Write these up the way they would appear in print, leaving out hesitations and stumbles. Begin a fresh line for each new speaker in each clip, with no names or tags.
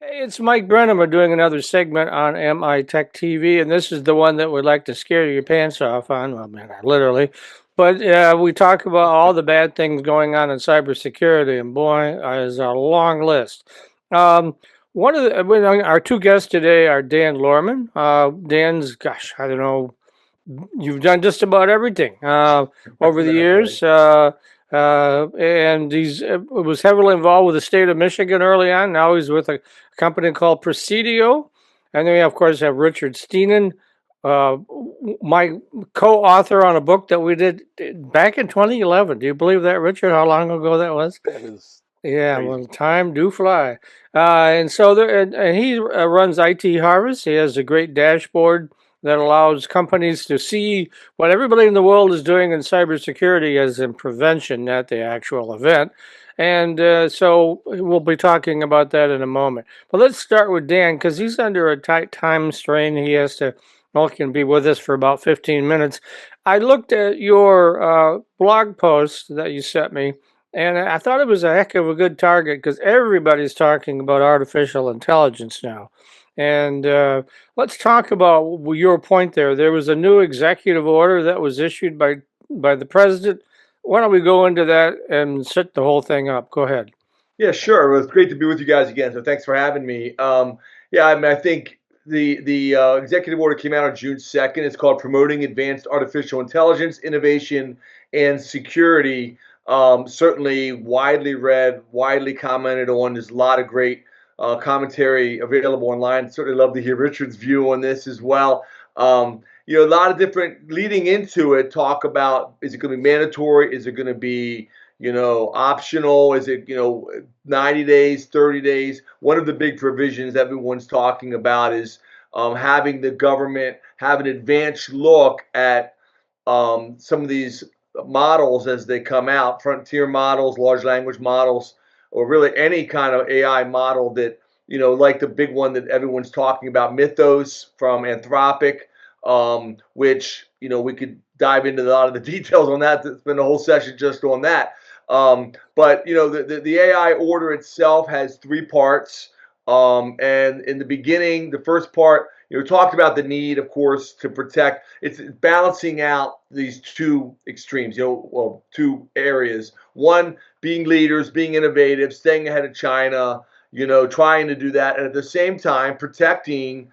Hey, it's Mike Brennan. We're doing another segment on MITech TV, and this is the one that would like to scare your pants off on. Well, man, literally. But we talk about all the bad things going on in cybersecurity, and boy, is a long list. Um, our two guests today are Dan Lohrmann. Dan's, gosh, I don't know, you've done just about everything over the years. And he's was heavily involved with the state of Michigan early on. Now he's with a company called Presidio. And then we, of course, have Richard Stiennon, uh, my co-author on a book that we did back in 2011. Do you believe that, Richard? How long ago that was?
That is
Yeah, well,
crazy.
time do fly. And so and he runs IT Harvest. He has a great dashboard that allows companies to see what everybody in the world is doing in cybersecurity as in prevention, not the actual event. And so we'll be talking about that in a moment. But let's start with Dan because he's under a tight time strain. He has to, well, can be with us for about 15 minutes. I looked at your blog post that you sent me, and I thought it was a heck of a good target because everybody's talking about artificial intelligence now. And let's talk about your point there. There was a new executive order that was issued by the president. Why don't we go into that and set the whole thing up? Go ahead.
Yeah, sure. Well, it's great to be with you guys again. So thanks for having me. Yeah, I mean, I think the executive order came out on June 2nd. It's called Promoting Advanced Artificial Intelligence, Innovation, and Security. Certainly widely read, widely commented on. There's a lot of great commentary available online. Certainly love to hear Richard's view on this as well. A lot of different leading into it talk about, is it going to be mandatory? Is it going to be optional? Is it, 90 days, 30 days? One of the big provisions everyone's talking about is having the government have an advanced look at some of these models as they come out, frontier models, large language models, or really any kind of AI model that, like the big one that everyone's talking about, Mythos from Anthropic, which, we could dive into a lot of the details on that. It's been a whole session just on that. But the AI order itself has three parts. And in the beginning, the first part, talked about the need, of course, to protect. It's balancing out these two extremes, two areas. One, being leaders, being innovative, staying ahead of China, trying to do that. And at the same time, protecting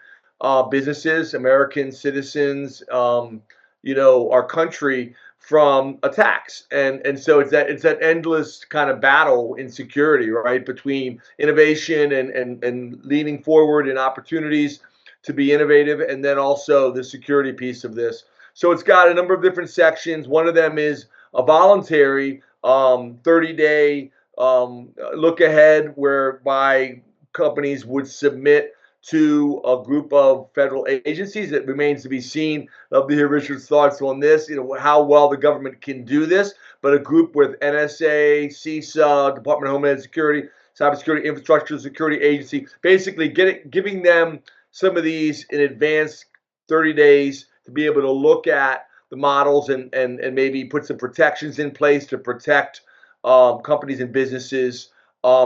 businesses, American citizens, our country from attacks. And so it's that endless kind of battle in security, right, between innovation and leaning forward in opportunities to be innovative, and then also the security piece of this. So it's got a number of different sections. One of them is a voluntary 30-day look ahead, whereby companies would submit to a group of federal agencies. It remains to be seen. Love to hear Richard's thoughts on this, how well the government can do this, but a group with NSA, CISA, Department of Homeland Security, Cybersecurity Infrastructure Security Agency, basically giving them some of these in advance, 30 days, to be able to look at the models and maybe put some protections in place to protect companies and businesses.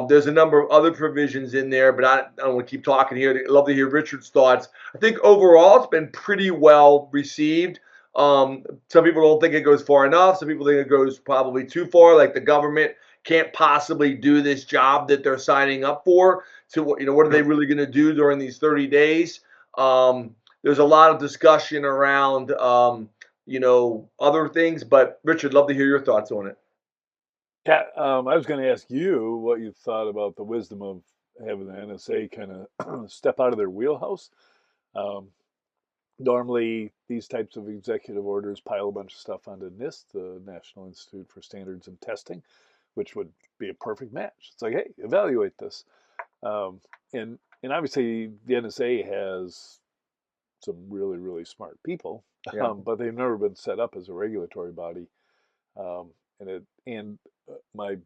There's a number of other provisions in there, but I don't want to keep talking here. I'd love to hear Richard's thoughts. I think overall it's been pretty well received. Some people don't think it goes far enough. Some people think it goes probably too far, like the government can't possibly do this job that they're signing up for. So, what are they really going to do during these 30 days? There's a lot of discussion around, other things, but Richard, love to hear your thoughts on it.
Yeah, I was going to ask you what you thought about the wisdom of having the NSA kind of step out of their wheelhouse. Um, Normally, these types of executive orders pile a bunch of stuff onto NIST, the National Institute for Standards and Testing, which would be a perfect match. It's like, hey, evaluate this. Um, and obviously, the NSA has some really, really smart people,
Yeah.
but they've never been set up as a regulatory body. Um, and my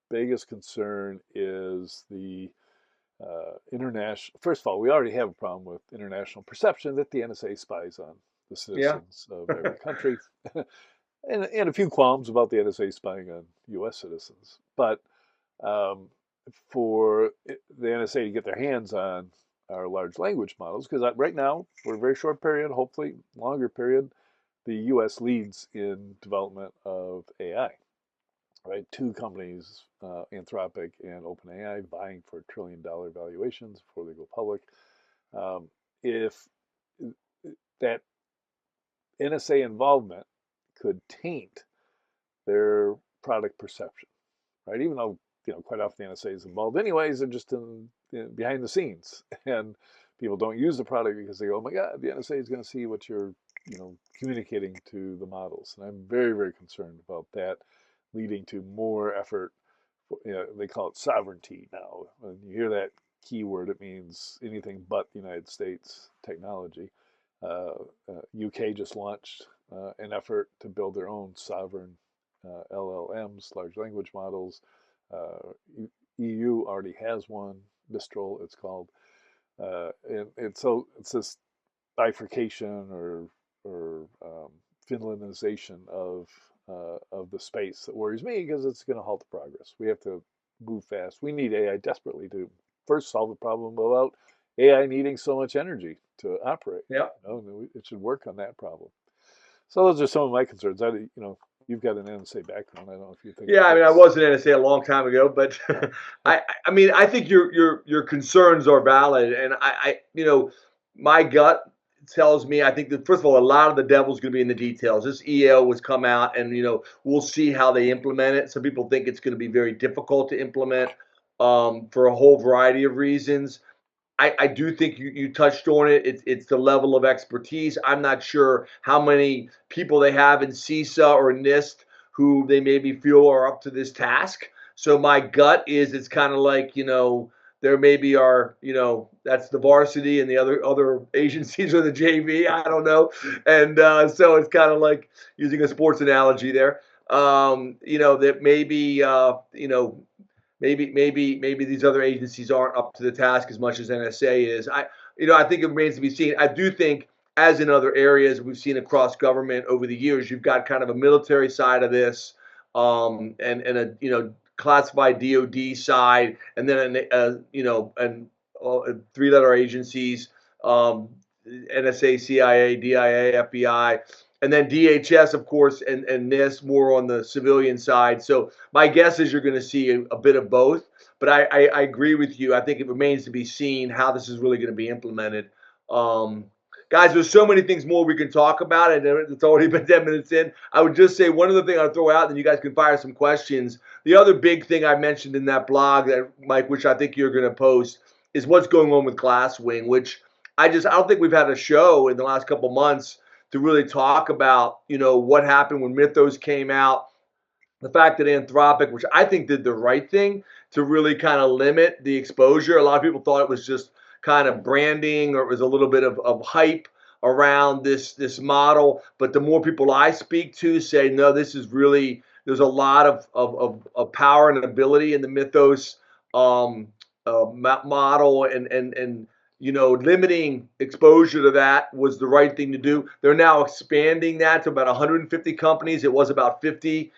biggest concern is the international. First of all, we already have a problem with international perception that the NSA spies on the
Yeah.
citizens of every country, and a few qualms about the NSA spying on U.S. citizens. But um, for the NSA to get their hands on our large language models, because right now, for a very short period, hopefully longer period, the U.S. leads in development of AI. Right, two companies, Anthropic and OpenAI, vying for trillion-dollar valuations before they go public. If that NSA involvement could taint their product perception, right? Even though quite often the NSA is involved anyways, they're just behind the scenes, and people don't use the product because they go, "Oh my God, the NSA is going to see what you're communicating to the models," and I'm very, very concerned about that leading to more effort. They call it sovereignty now. When you hear that keyword, it means anything but the United States technology. UK just launched an effort to build their own sovereign LLMs, large language models. EU already has one, Mistral, it's called. And so it's this bifurcation or Finlandization of the space that worries me, because it's going to halt the progress. We have to move fast. We need AI desperately to first solve the problem about AI needing so much energy to operate.
Yeah.
It should work on that problem. So those are some of my concerns. You've got an NSA background. I don't know if you think.
Yeah, I mean, I was an NSA a long time ago, but I mean, I think your concerns are valid, and my gut tells me, I think that first of all, a lot of the devil's going to be in the details. This EO was come out, and we'll see how they implement it. Some people think it's going to be very difficult to implement for a whole variety of reasons. I do think you touched on it. It's the level of expertise. I'm not sure how many people they have in CISA or NIST who they maybe feel are up to this task. So my gut is it's kind of like, there maybe are, that's the varsity and the other agencies are the JV. I don't know. And so it's kind of like using a sports analogy there. That maybe these other agencies aren't up to the task as much as NSA is. I think it remains to be seen. I do think, as in other areas we've seen across government over the years, you've got kind of a military side of this, and a classified DoD side, and then three-letter agencies, NSA, CIA, DIA, FBI. And then DHS, of course, and NIST more on the civilian side. So my guess is you're going to see a bit of both. But I agree with you. I think it remains to be seen how this is really going to be implemented. Guys, there's so many things more we can talk about, and it's already been 10 minutes in. I would just say one other thing I'll throw out, and you guys can fire some questions. The other big thing I mentioned in that blog, that Mike, which I think you're going to post, is what's going on with Glasswing, which I don't think we've had a show in the last couple months to really talk about, what happened when Mythos came out, the fact that Anthropic, which I think did the right thing to really kind of limit the exposure. A lot of people thought it was just kind of branding, or it was a little bit of hype around this model. But the more people I speak to say, no, this is really, there's a lot of power and ability in the Mythos model, and limiting exposure to that was the right thing to do. They're now expanding that to about 150 companies. It was about 50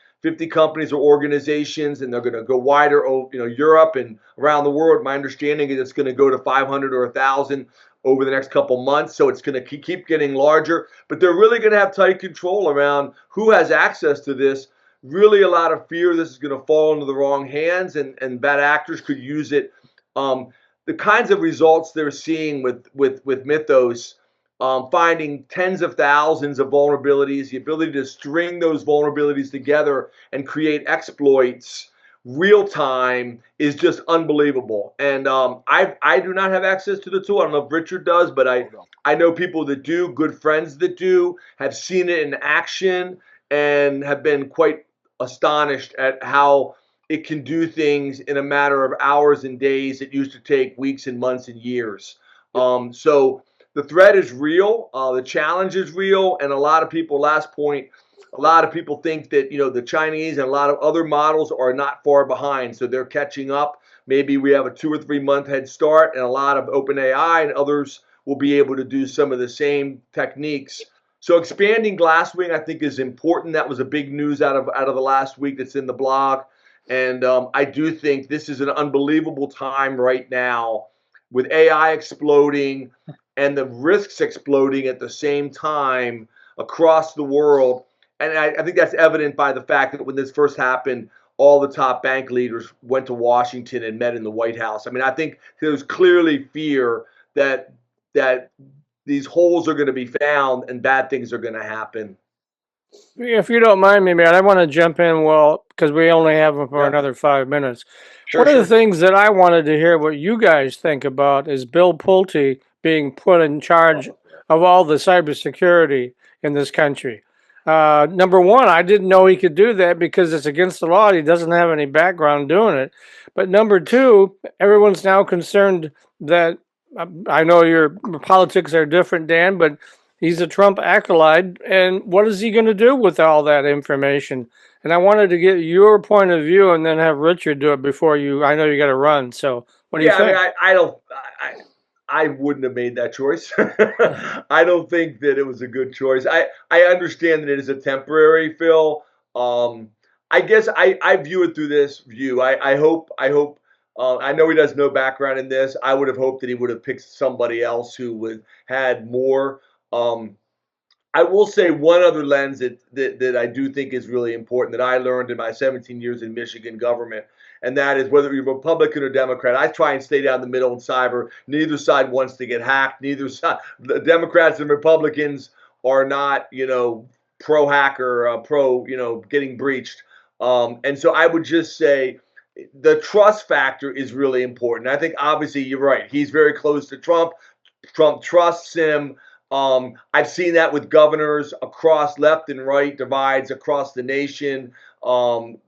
companies or organizations, and they're going to go wider, Europe and around the world. My understanding is it's going to go to 500 or 1,000 over the next couple months. So it's going to keep getting larger, but they're really going to have tight control around who has access to this. Really a lot of fear this is going to fall into the wrong hands, and bad actors could use it. The kinds of results they're seeing with Mythos, finding tens of thousands of vulnerabilities, the ability to string those vulnerabilities together and create exploits real time is just unbelievable. And I do not have access to the tool. I don't know if Richard does, but I know people that do, good friends that do, have seen it in action, and have been quite astonished at how it can do things in a matter of hours and days. It used to take weeks and months and years. So the threat is real. The challenge is real. And a lot of people, last point, a lot of people think that, the Chinese and a lot of other models are not far behind. So they're catching up. Maybe we have a 2 or 3 month head start, and a lot of OpenAI and others will be able to do some of the same techniques. So expanding Glasswing, I think, is important. That was a big news out of the last week that's in the blog. And I do think this is an unbelievable time right now with AI exploding and the risks exploding at the same time across the world. And I think that's evident by the fact that when this first happened, all the top bank leaders went to Washington and met in the White House. I mean, I think there's clearly fear that that these holes are going to be found and bad things are going to happen.
If you don't mind me, man, I want to jump in, well, because we only have him for
Yeah.
another 5 minutes.
Sure,
One of the
sure.
things that I wanted to hear what you guys think about is Bill Pulte being put in charge of all the cybersecurity in this country. Number one, I didn't know he could do that because it's against the law. He doesn't have any background doing it. But number two, everyone's now concerned that I know your politics are different, Dan, but he's a Trump acolyte. And what is he going to do with all that information? And I wanted to get your point of view and then have Richard do it before you. I know you got to run. So what do you
Yeah, I
think?
mean, I don't, I wouldn't have made that choice. I don't think that it was a good choice. I understand that it is a temporary, Phil. I guess I view it through this view. I know he has no background in this. I would have hoped that he would have picked somebody else who would had more. Um, I will say one other lens that I do think is really important that I learned in my 17 years in Michigan government, and that is whether you're Republican or Democrat. I try and stay down the middle in cyber. Neither side wants to get hacked. Neither side, the Democrats and Republicans are not, pro hacker, pro, getting breached. And so I would just say the trust factor is really important. I think obviously you're right. He's very close to Trump. Trump trusts him. I've seen that with governors across left and right divides across the nation.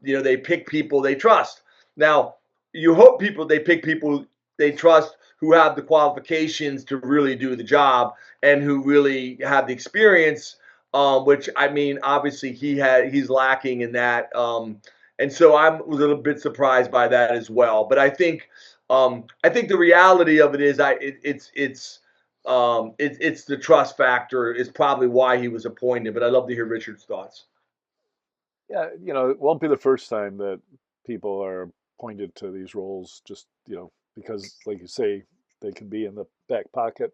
They pick people they trust. Now, you hope they pick people they trust who have the qualifications to really do the job and who really have the experience. Which I mean, obviously he's lacking in that. And so I was a little bit surprised by that as well. But I think the reality of it is it's the trust factor is probably why he was appointed. But I'd love to hear Richard's thoughts.
Yeah, it won't be the first time that people are appointed to these roles just, because, like you say, they can be in the back pocket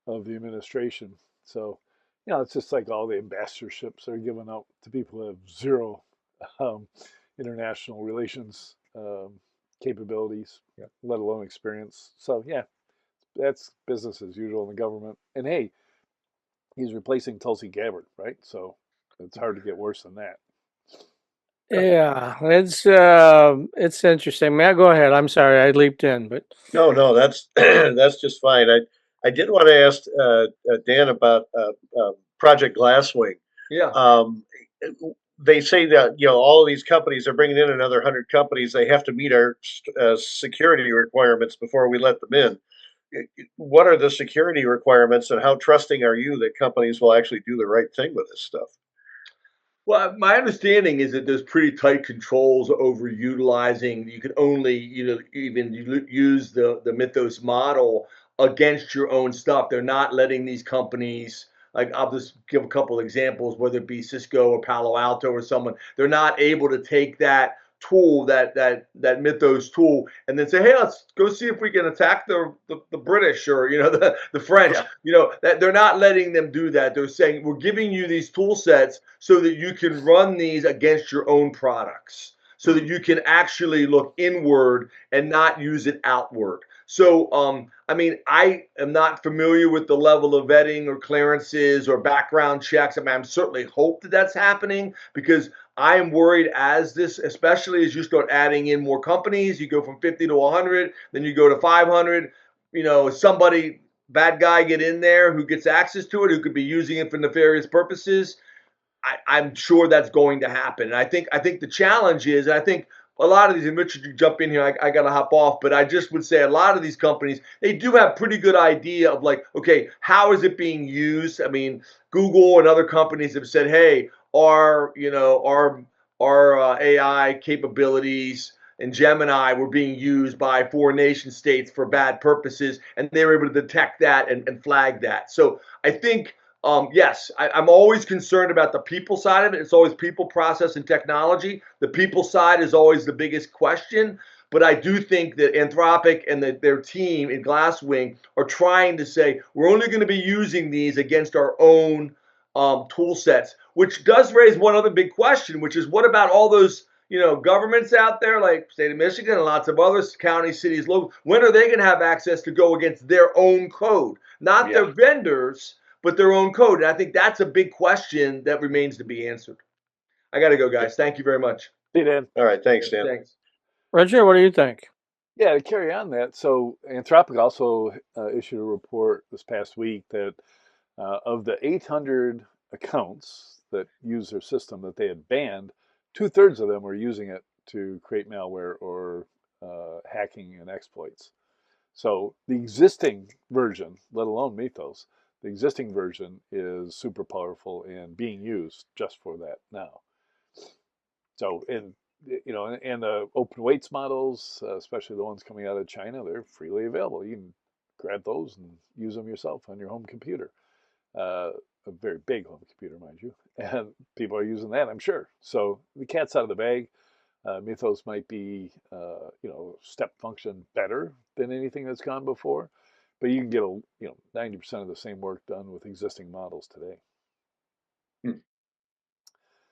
of the administration. So, it's just like all the ambassadorships are given out to people who have zero um, international relations capabilities, let alone experience. So, yeah, that's business as usual in the government. And hey, he's replacing Tulsi Gabbard, right? So it's hard to get worse than that.
Yeah, it's interesting. Matt, go ahead. I'm sorry I leaped in, but
No, that's that's just fine. I did want to ask Dan about Project Glasswing.
Yeah.
They say that all of these companies are bringing in another 100 companies. They have to meet our security requirements before we let them in. What are the security requirements, and how trusting are you that companies will actually do the right thing with this stuff?
Well, my understanding is that there's pretty tight controls over utilizing. You can only, even use the Mythos model against your own stuff. They're not letting these companies. Like I'll just give a couple examples, whether it be Cisco or Palo Alto or someone. They're not able to take that tool, that Mythos tool, and then say, hey, let's go see if we can attack the British or the French.
Yeah.
That they're not letting them do that. They're saying we're giving you these tool sets so that you can run these against your own products, so that you can actually look inward and not use it outward. So, I mean, I am not familiar with the level of vetting or clearances or background checks. I mean, I'm certainly hope that that's happening because I am worried especially as you start adding in more companies, you go from 50 to 100, then you go to 500, somebody, bad guy get in there who gets access to it, who could be using it for nefarious purposes. I'm sure that's going to happen. And I think the challenge is, and I think a lot of these, and Richard, you jump in here, I got to hop off, but I just would say a lot of these companies, they do have pretty good idea of like, okay, how is it being used? I mean, Google and other companies have said, hey, our AI capabilities and Gemini were being used by foreign nation states for bad purposes, and they were able to detect that and flag that. So I think Yes, I'm always concerned about the people side of it. It's always people, process, and technology. The people side is always the biggest question. But I do think that Anthropic and their team in Glasswing are trying to say we're only going to be using these against our own tool sets, which does raise one other big question, which is what about all those governments out there like state of Michigan and lots of others, counties, cities, local? When are they going to have access to go against their own code, not their vendors, but their own code? And I think that's a big question that remains to be answered. I got to go, guys. Thank you very much.
Hey, Dan.
All right, thanks, Dan.
Thanks.
Richard, what do you think?
Yeah, to carry on that, so Anthropic also issued a report this past week that of the 800 accounts that use their system that they had banned, 2/3 of them were using it to create malware or hacking and exploits. So the existing version, let alone Mythos, the existing version is super powerful and being used just for that now. So, and the open weights models, especially the ones coming out of China, they're freely available. You can grab those and use them yourself on your home computer. A very big home computer, mind you, and people are using that, I'm sure. So the cat's out of the bag. Mythos might be, step function better than anything that's gone before, but you can get 90% of the same work done with existing models today.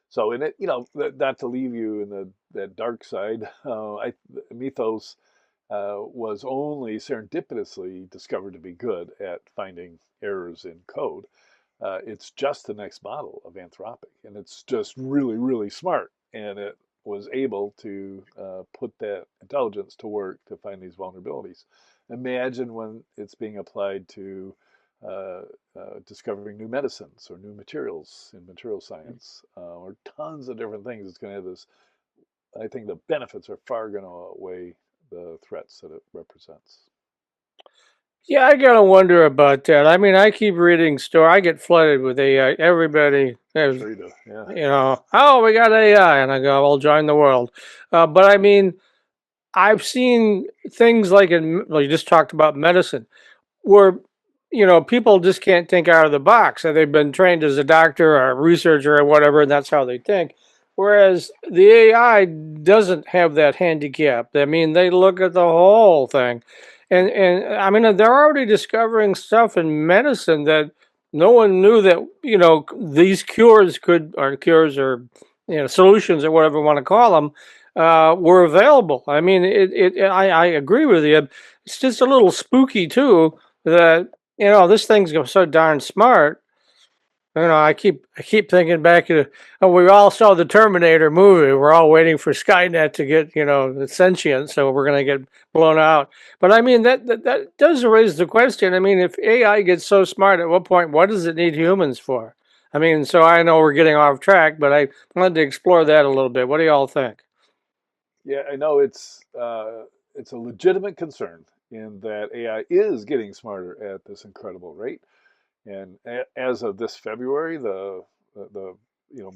So, in it, not to leave you in that dark side, Mythos was only serendipitously discovered to be good at finding errors in code. It's just the next model of Anthropic, and it's just really, really smart. And it was able to put that intelligence to work to find these vulnerabilities. Imagine when it's being applied to discovering new medicines or new materials in material science, or tons of different things. It's going to have this. I think the benefits are far going to outweigh the threats that it represents.
Yeah, I gotta wonder about that. I mean, I keep reading I get flooded with AI. Everybody,
Sure you do. Yeah.
Oh, we got AI, and I go, I'll join the world. But I mean, I've seen things like you just talked about medicine, where people just can't think out of the box. So they've been trained as a doctor or a researcher or whatever, and that's how they think. Whereas the AI doesn't have that handicap. I mean, they look at the whole thing. And I mean, they're already discovering stuff in medicine that no one knew that, these cures or solutions or whatever you want to call them, were available. I mean, I agree with you. It's just a little spooky too that this thing's so darn smart. I keep thinking back to we all saw the Terminator movie. We're all waiting for Skynet to get sentient, so we're going to get blown out. But I mean that does raise the question. I mean, if AI gets so smart, at what point what does it need humans for? I mean, so I know we're getting off track, but I wanted to explore that a little bit. What do y'all think?
Yeah, I know it's a legitimate concern in that AI is getting smarter at this incredible rate. And as of this February, the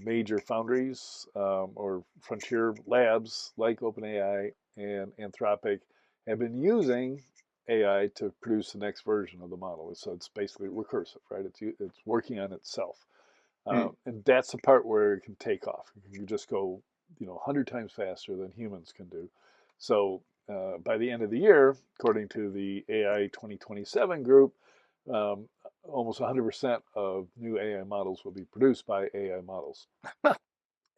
major foundries or frontier labs like OpenAI and Anthropic have been using AI to produce the next version of the model. So it's basically recursive, right? It's working on itself, and that's the part where it can take off. You just go 100 times faster than humans can do. So by the end of the year, according to the AI 2027 group, almost 100% of new AI models will be produced by AI models.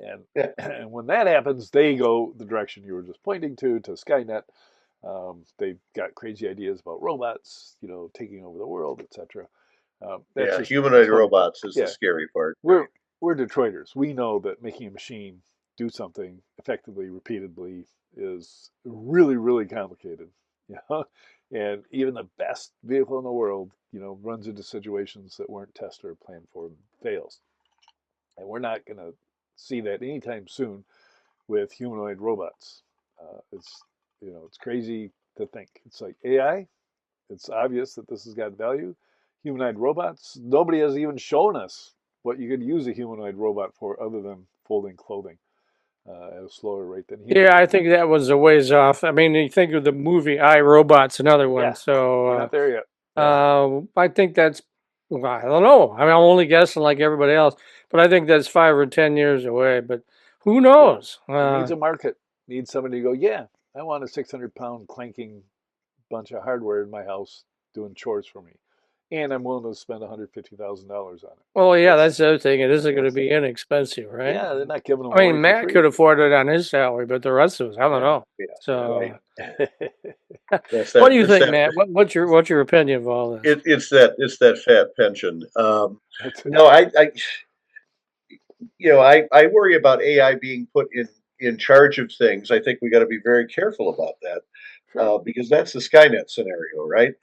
And when that happens, they go the direction you were just pointing to Skynet. They've got crazy ideas about robots, taking over the world, etc.
Humanoid robots is the scary part.
We're Detroiters. We know that making a machine do something effectively, repeatedly, is really, really complicated. And even the best vehicle in the world, runs into situations that weren't tested or planned for and fails. And we're not going to see that anytime soon with humanoid robots. It's crazy to think. It's like AI. It's obvious that this has got value. Humanoid robots. Nobody has even shown us what you could use a humanoid robot for other than folding clothing at a slower rate than humans.
Yeah, I think that was a ways off. I mean, you think of the movie I, Robot's another one.
Yeah,
so
we're not there yet.
I think that's Well, I don't know. I mean, I'm only guessing like everybody else, but I think that's 5 or 10 years away. But who knows?
It needs a market. Needs somebody to go, yeah, I want a 600-pound clanking bunch of hardware in my house doing chores for me, and I'm willing to spend $150,000 on it.
Well, yeah, that's the other thing. It isn't going to be inexpensive, right?
Yeah, they're not giving them
I mean,
away for
Matt
free.
could afford it on his salary, but the rest of us, I don't know.
Yeah,
So,
That's
what
that.
do you
It's
think,
that.
Matt? What's your opinion of all this?
It's that fat pension. No, I worry about AI being put in charge of things. I think we got to be very careful about that
Sure.
because that's the Skynet scenario, right?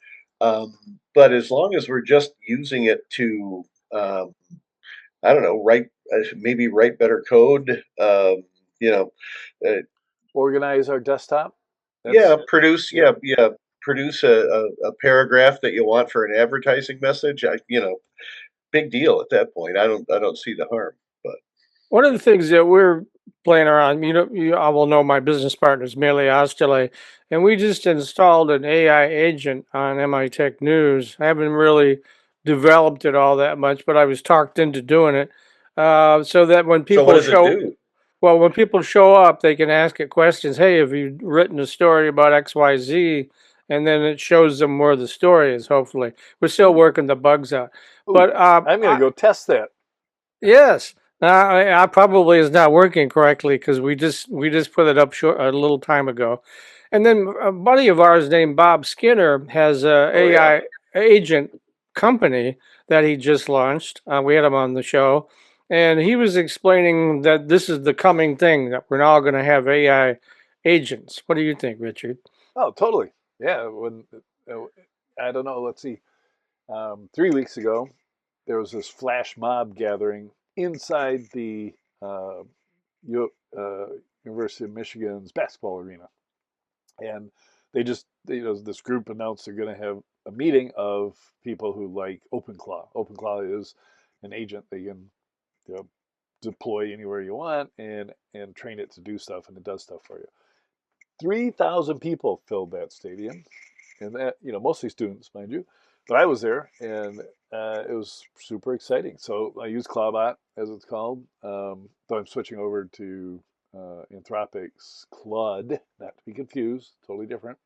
But as long as we're just using it to, I don't know, maybe write better code, you know, uh,
Organize our desktop.
yeah,
That's
produce,
yeah.
produce a paragraph that you want for an advertising message. Big deal at that point. I don't see the harm, but.
One of the things that we're playing around, I will know my business partners, Mele Ostele, and we just installed an AI agent on MITech News. I haven't really developed it all that much, but I was talked into doing it, so that when
So what
people
does it
show,
do?
well, when people show up, they can ask it questions. Hey, have you written a story about XYZ? And then it shows them where the story is. Hopefully, we're still
Ooh,
working the bugs out, but
ooh. I'm gonna go test that.
yes. I probably is not working correctly because we just put it up a little time ago, and then a buddy of ours named Bob Skinner has a
Oh yeah.
AI agent company that he just launched. We had him on the show, and he was explaining that this is the coming thing that we're now going to have AI agents. What do you think, Richard?
Oh, totally. Yeah. When uh, I don't know. Let's see. 3 weeks ago, there was this flash mob gathering inside the uh, U, University of Michigan's basketball arena, and this group announced they're going to have a meeting of people who like OpenClaw. OpenClaw is an agent that you can you know, deploy anywhere you want and train it to do stuff, and it does stuff for you. 3,000 people filled that stadium, and that mostly students, mind you. But I was there, and it was super exciting. So I use Clawbot, as it's called, but I'm switching over to Anthropic's Claude, not to be confused, totally different.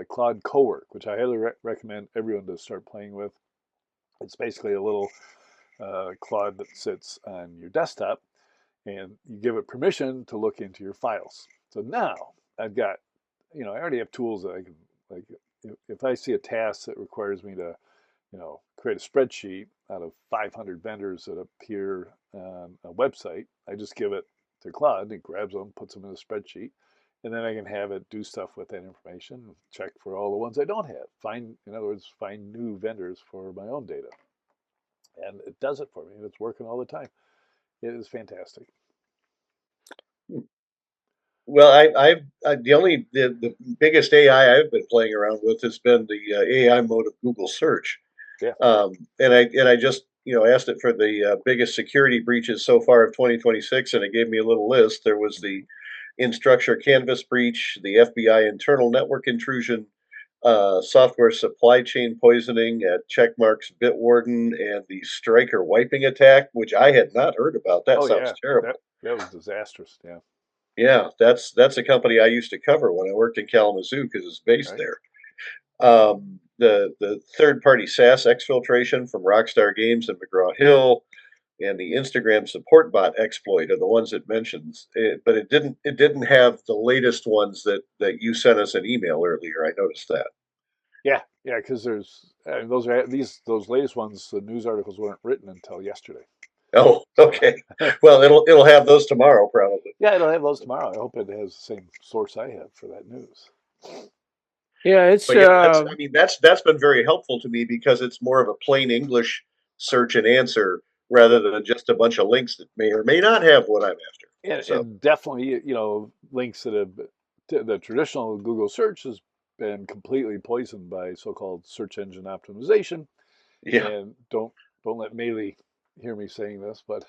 Claude Cowork, which I highly recommend everyone to start playing with. It's basically a little Claude that sits on your desktop, and you give it permission to look into your files. So now I've got, I already have tools that I can, like, if I see a task that requires me to, create a spreadsheet out of 500 vendors that appear on a website, I just give it to Claude, it grabs them, puts them in a spreadsheet, and then I can have it do stuff with that information, check for all the ones I don't have, in other words, find new vendors for my own data. And it does it for me, and it's working all the time. It is fantastic.
Well, the biggest AI I've been playing around with has been the AI mode of Google search.
Yeah.
And I just asked it for the biggest security breaches so far of 2026, and it gave me a little list. There was the Instructure Canvas breach, the FBI internal network intrusion, software supply chain poisoning at Checkmark's Bitwarden, and the Striker wiping attack, which I had not heard about. That
Oh
sounds
yeah,
terrible.
that was disastrous. Yeah.
Yeah, that's a company I used to cover when I worked in Kalamazoo because it's based
Right.
there. The third party SaaS exfiltration from Rockstar Games and McGraw Hill, and the Instagram support bot exploit are the ones it mentions. But it didn't have the latest ones that you sent us an email earlier. I noticed that.
Yeah, yeah, because those latest ones. The news articles weren't written until yesterday.
Oh,
So
okay. Well, it'll have those tomorrow probably.
yeah, it'll have those tomorrow. I hope it has the same source I have for that news.
Yeah, it's
But yeah, that's been very helpful to me because it's more of a plain English search and answer rather than just a bunch of links that may or may not have what I'm after. So
And definitely, links that have the traditional Google search has been completely poisoned by so-called search engine optimization.
yeah,
And don't let Mealy hear me saying this, but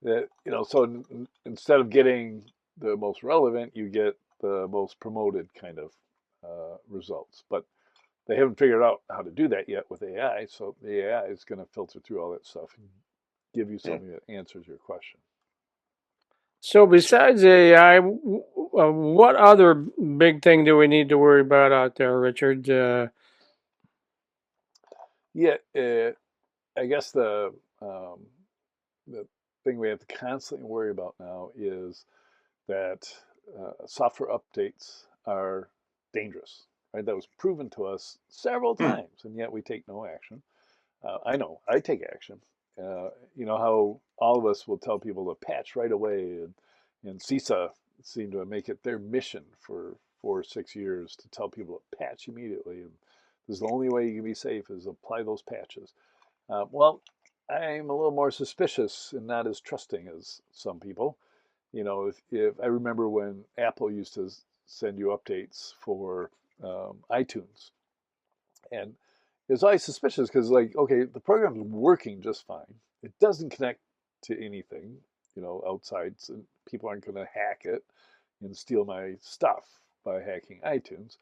that so instead of getting the most relevant, you get the most promoted kind of results. But they haven't figured out how to do that yet with AI. So the AI is going to filter through all that stuff and give you something that answers your question.
So besides AI, what other big thing do we need to worry about out there, Richard?
Yeah, I guess the thing we have to constantly worry about now is that software updates are dangerous. Right? That was proven to us several times, and yet we take no action. I know I take action. You know how all of us will tell people to patch right away, and CISA seemed to make it their mission for 4 or 6 years to tell people to patch immediately. And this is the only way you can be safe is apply those patches. Well, I'm a little more suspicious and not as trusting as some people. You know, if I remember when Apple used to send you updates for iTunes, and it's always suspicious because, like, okay, the program's working just fine. It doesn't connect to anything, you know, outside. So people aren't going to hack it and steal my stuff by hacking iTunes.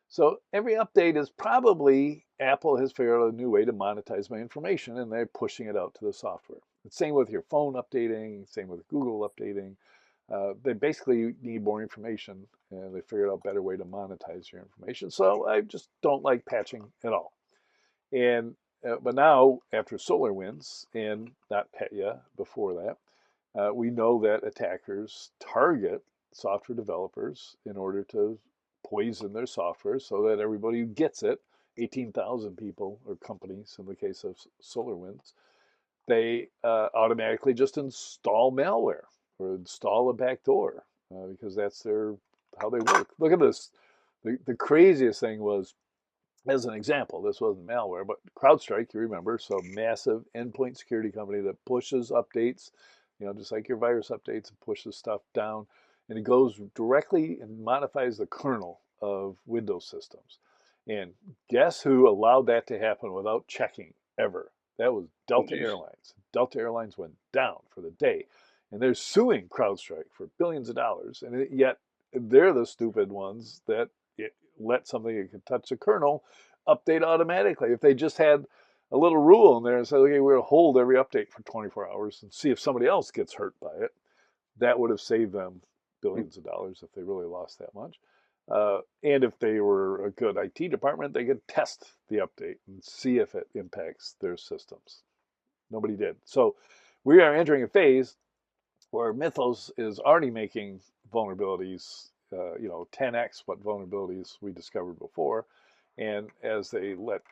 So every update is probably Apple has figured out a new way to monetize my information, and they're pushing it out to the software. The same with your phone updating, same with Google updating. They basically need more information, and they figured out a better way to monetize your information. So I just don't like patching at all. And but now after SolarWinds and not Petya before that, we know that attackers target software developers in order to poison their software so that everybody who gets it, 18,000 people or companies in the case of SolarWinds, they automatically just install malware or install a backdoor because that's how they work. Look at this. The craziest thing was, as an example, this wasn't malware, but CrowdStrike, you remember, so massive endpoint security company that pushes updates, you know, just like your virus updates, and pushes stuff down, and it goes directly and modifies the kernel of Windows systems. And guess who allowed that to happen without checking ever? That was Delta Airlines. Delta Airlines went down for the day, and they're suing CrowdStrike for billions of dollars, and yet they're the stupid ones that let something that can touch the kernel update automatically. If they just had a little rule in there and said, okay, we're going to hold every update for 24 hours and see if somebody else gets hurt by it, that would have saved them billions of dollars if they really lost that much. And if they were a good IT department, they could test the update and see if it impacts their systems. Nobody did. So we are entering a phase where Mythos is already making vulnerabilities, 10x what vulnerabilities we discovered before. And as they let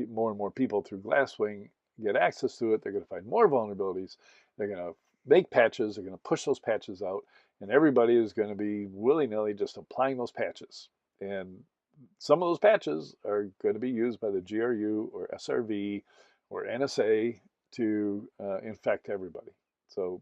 more and more people through Glasswing get access to it, they're going to find more vulnerabilities. They're going to make patches. They're going to push those patches out. And everybody is going to be willy-nilly just applying those patches. And some of those patches are going to be used by the GRU or SRV or NSA to infect everybody. So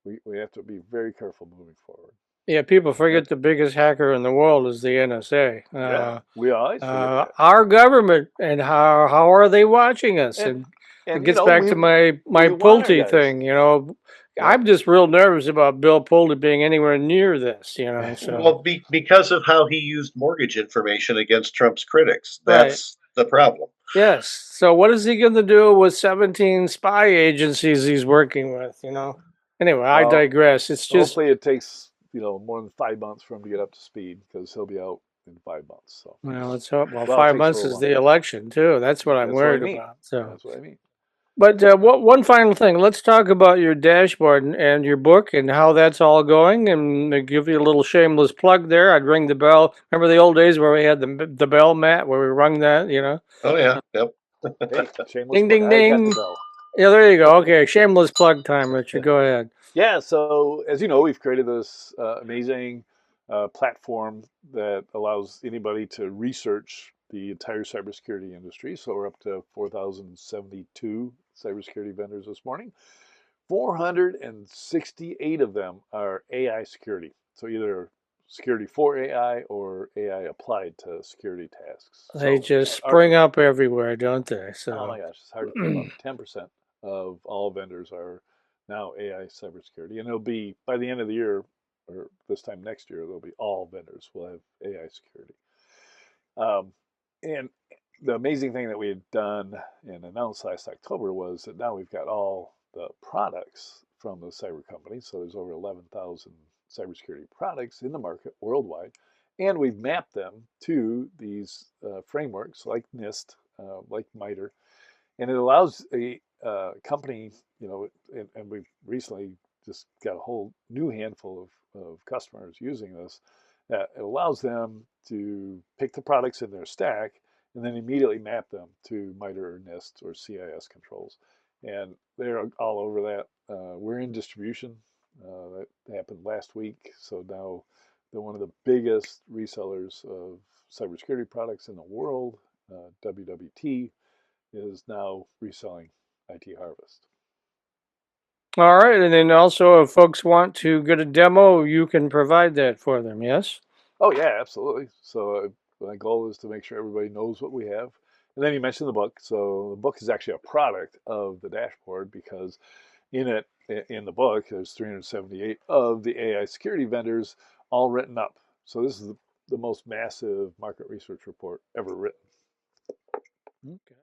we have to be very careful moving forward.
Yeah, people forget the biggest hacker in the world is the NSA.
Yeah, we always forget that.
Our government, and how are they watching us? And it gets back to my Pulte thing. You know, I'm just real nervous about Bill Pulte being anywhere near this. You know, so
Well, because of how he used mortgage information against Trump's critics. That's the problem.
yes. So what is he going to do with 17 spy agencies he's working with? You know. Anyway, I digress. It's just
hopefully it takes more than 5 months for him to get up to speed because he'll be out in 5 months. So
well, let's hope. Well, 5 months is the election too. That's what I'm worried about. So
that's what I mean.
But one final thing. Let's talk about your dashboard and your book and how that's all going. And give you a little shameless plug there. I'd ring the bell. Remember the old days where we had the bell, Matt, where we rung that, you know?
Oh, yeah. Yep.
Hey, shameless
ding, ding,
plug.
ding.
I got the bell.
Yeah, there you go. Okay, shameless plug time, Richard. Go ahead.
Yeah, so as you know, we've created this amazing platform that allows anybody to research the entire cybersecurity industry. So we're up to 4,072 cybersecurity vendors this morning. 468 of them are AI security. So either security for AI or AI applied to security tasks.
They just spring up everywhere, don't they? So
oh my gosh, it's hard to keep up. 10% of all vendors are now AI cybersecurity, and it'll be by the end of the year or this time next year, there'll be all vendors will have AI security. And the amazing thing that we had done and announced last October was that now we've got all the products from the cyber companies. So there's over 11,000 cybersecurity products in the market worldwide. And we've mapped them to these frameworks like NIST, like MITRE. And it allows a company, and we've recently just got a whole new handful of customers using this. It allows them to pick the products in their stack and then immediately map them to MITRE or NIST or CIS controls. And they're all over that. We're in distribution. That happened last week. So now they're one of the biggest resellers of cybersecurity products in the world. WWT is now reselling IT Harvest.
All right, and then also if folks want to get a demo, you can provide that for them, yes?
Oh yeah, absolutely. So my goal is to make sure everybody knows what we have. And then you mentioned the book. So the book is actually a product of the dashboard because in the book, there's 378 of the AI security vendors all written up. So this is the most massive market research report ever written.
Okay.